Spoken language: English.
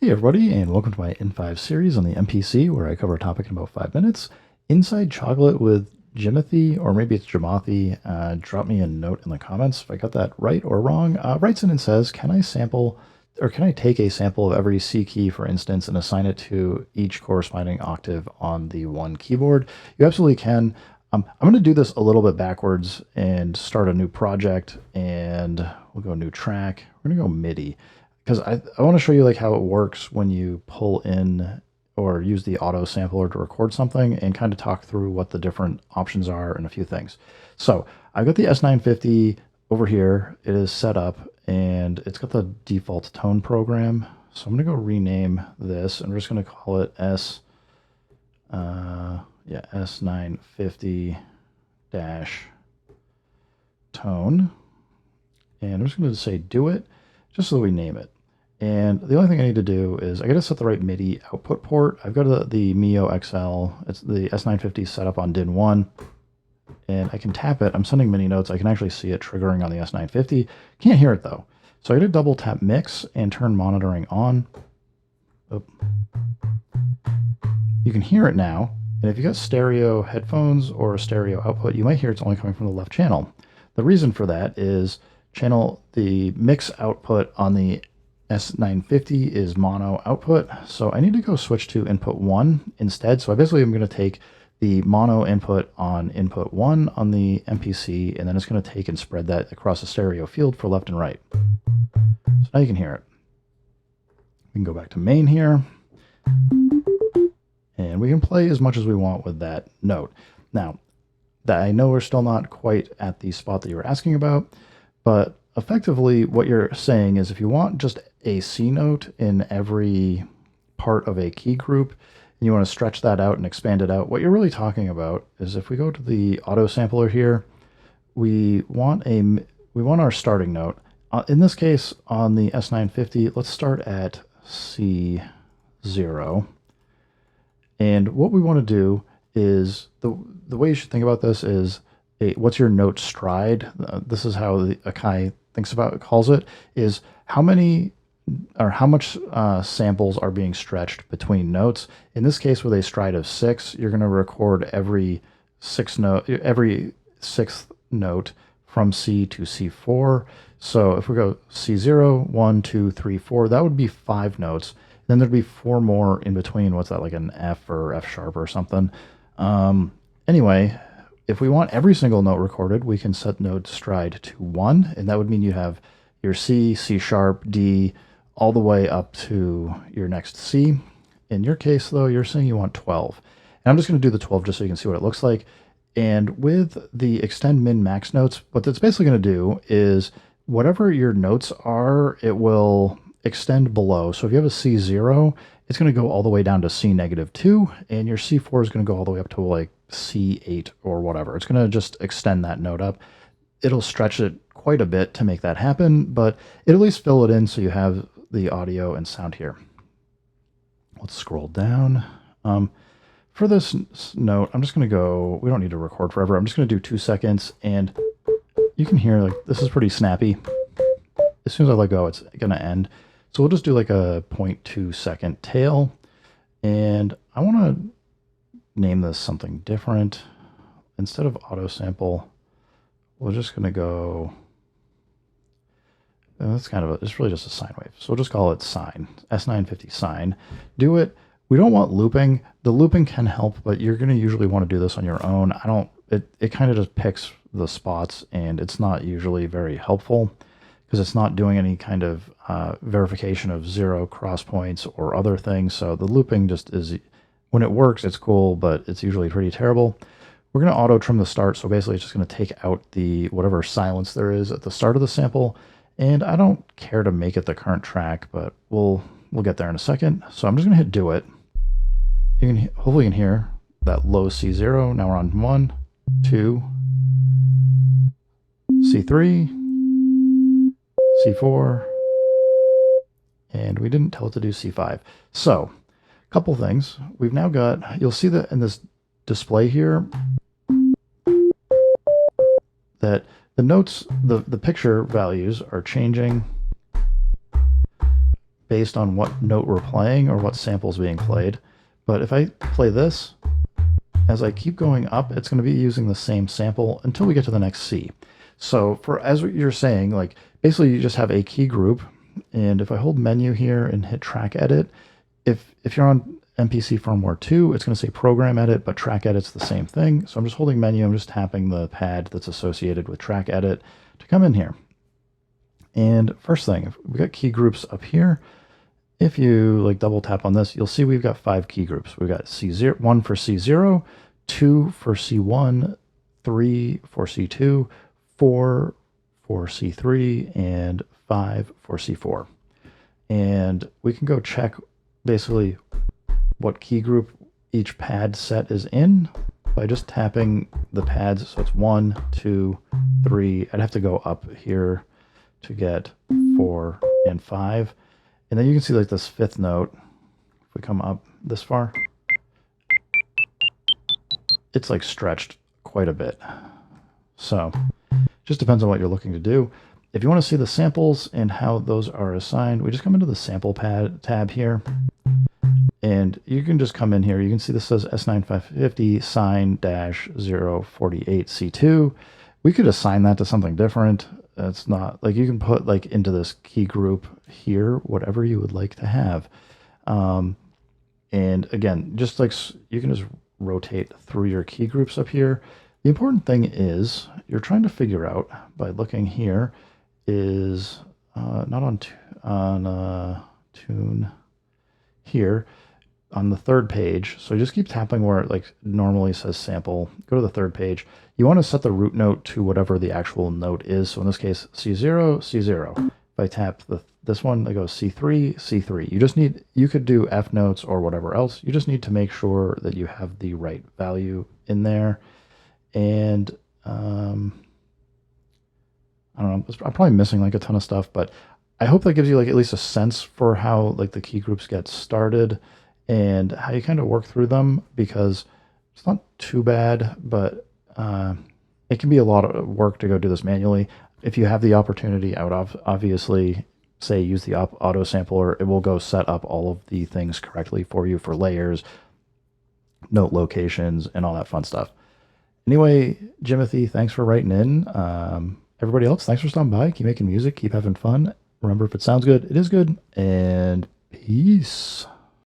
Hey everybody, and welcome to my N5 series on the MPC, where I cover a topic in about 5 minutes. Inside Chocolate with Jimothy, or maybe it's Jamothy. Drop me a note in the comments if I got that right or wrong. Writes in and says, can I take a sample of every C key, for instance, and assign it to each corresponding octave on the one keyboard? You absolutely can. I'm going to do this a little bit backwards and start a new project, and we'll go new track. We're going to go MIDI because I want to show you like how it works when you pull in or use the auto sampler to record something, and kind of talk through what the different options are and a few things. So I've got the S950 over here. It is set up and it's got the default tone program. So I'm going to go rename this, and we're just going to call it S950 tone. And I'm just going to say do it just so that we name it. And the only thing I need to do is I got to set the right MIDI output port. I've got the Mio XL. It's the S950 set up on DIN 1. And I can tap it. I'm sending MIDI notes. I can actually see it triggering on the S950. Can't hear it though. So I got to double tap mix and turn monitoring on. Oop. You can hear it now. And if you got stereo headphones or a stereo output, you might hear it's only coming from the left channel. The reason for that is the mix output on the S950 is mono output, so I need to go switch to input 1 instead. So I basically am going to take the mono input on input 1 on the MPC, and then it's going to take and spread that across the stereo field for left and right. So now you can hear it. We can go back to main here, and we can play as much as we want with that note. Now, I know we're still not quite at the spot that you were asking about, but effectively what you're saying is if you want just a C note in every part of a key group, and you want to stretch that out and expand it out, what you're really talking about is if we go to the auto sampler here, we want our starting note. In this case, on the S950, let's start at C0. And what we want to do is, the way you should think about this is, what's your note stride? This is how Akai calls it, is how many or how much samples are being stretched between notes. In this case, with a stride of 6, you're going to record every sixth note from C to C4. So if we go C0, 1, 2, 3, 4, that would be 5 notes. Then there'd be 4 more in between. What's that, like an F or F sharp or something? Anyway, if we want every single note recorded, we can set note stride to 1, and that would mean you have your C, C sharp, D, all the way up to your next C. In your case, though, you're saying you want 12. And I'm just going to do the 12 just so you can see what it looks like. And with the extend min max notes, what that's basically going to do is whatever your notes are, it will extend below. So if you have a C0, it's going to go all the way down to C-2, and your C4 is going to go all the way up to like C8 or whatever. It's going to just extend that note up. It'll stretch it quite a bit to make that happen, but it'll at least fill it in so you have the audio and sound here. Let's scroll down. For this note, I'm just going to go, we don't need to record forever. I'm just going to do 2 seconds, and you can hear like this is pretty snappy. As soon as I let go, it's going to end. So we'll just do like a 0.2 second tail, and I want to name this something different. Instead of auto sample, we're just going to go, that's it's really just a sine wave. So we'll just call it sine, S950 sine. Do it. We don't want looping. The looping can help, but you're going to usually want to do this on your own. It kind of just picks the spots, and it's not usually very helpful because it's not doing any kind of verification of 0 cross points or other things. So the looping just is, when it works, it's cool, but it's usually pretty terrible. We're going to auto trim the start. So basically it's just going to take out the whatever silence there is at the start of the sample. And I don't care to make it the current track, but we'll get there in a second. So I'm just going to hit do it. Hopefully you can hear that low C0. Now we're on 1, 2, C3, C4, and we didn't tell it to do C5. So a couple things. We've now got, you'll see that in this display here, that the notes, the picture values are changing based on what note we're playing or what sample's being played. But if I play this, as I keep going up, it's going to be using the same sample until we get to the next C. So for, as you're saying, like basically you just have a key group, and if I hold menu here and hit track edit, if you're on MPC firmware 2, it's going to say program edit, but track edit's the same thing. So I'm just holding menu, I'm just tapping the pad that's associated with track edit to come in here. And first thing, we got key groups up here. If you like double tap on this, you'll see we've got 5 key groups. We've got C0, 1 for C0, 2 for C1, 3 for C2, 4 for C3, and 5 for C4. And we can go check basically what key group each pad set is in by just tapping the pads. So it's 1, 2, 3. I'd have to go up here to get 4 and 5. And then you can see like this 5th note, if we come up this far, it's like stretched quite a bit. So just depends on what you're looking to do. If you want to see the samples and how those are assigned, we just come into the sample pad tab here. And you can just come in here. You can see this says S9550 sign -048 C2. We could assign that to something different. It's not like you can put like into this key group here, whatever you would like to have. And again, just like you can just rotate through your key groups up here. The important thing is you're trying to figure out by looking here is not on tune here on the 3rd page. So just keep tapping where it like normally says sample. Go to the 3rd page. You want to set the root note to whatever the actual note is. So in this case, C0, C0. If I tap this one, it goes C3, C3. You just need, you could do F notes or whatever else. You just need to make sure that you have the right value in there. And I don't know, I'm probably missing like a ton of stuff, but I hope that gives you like at least a sense for how like the key groups get started and how you kind of work through them, because it's not too bad, but it can be a lot of work to go do this manually. If you have the opportunity, I would obviously say use the auto sampler. It will go set up all of the things correctly for you for layers, note locations, and all that fun stuff. Anyway, Jimothy, thanks for writing in. Everybody else, thanks for stopping by. Keep making music, keep having fun. Remember, if it sounds good, it is good. And peace.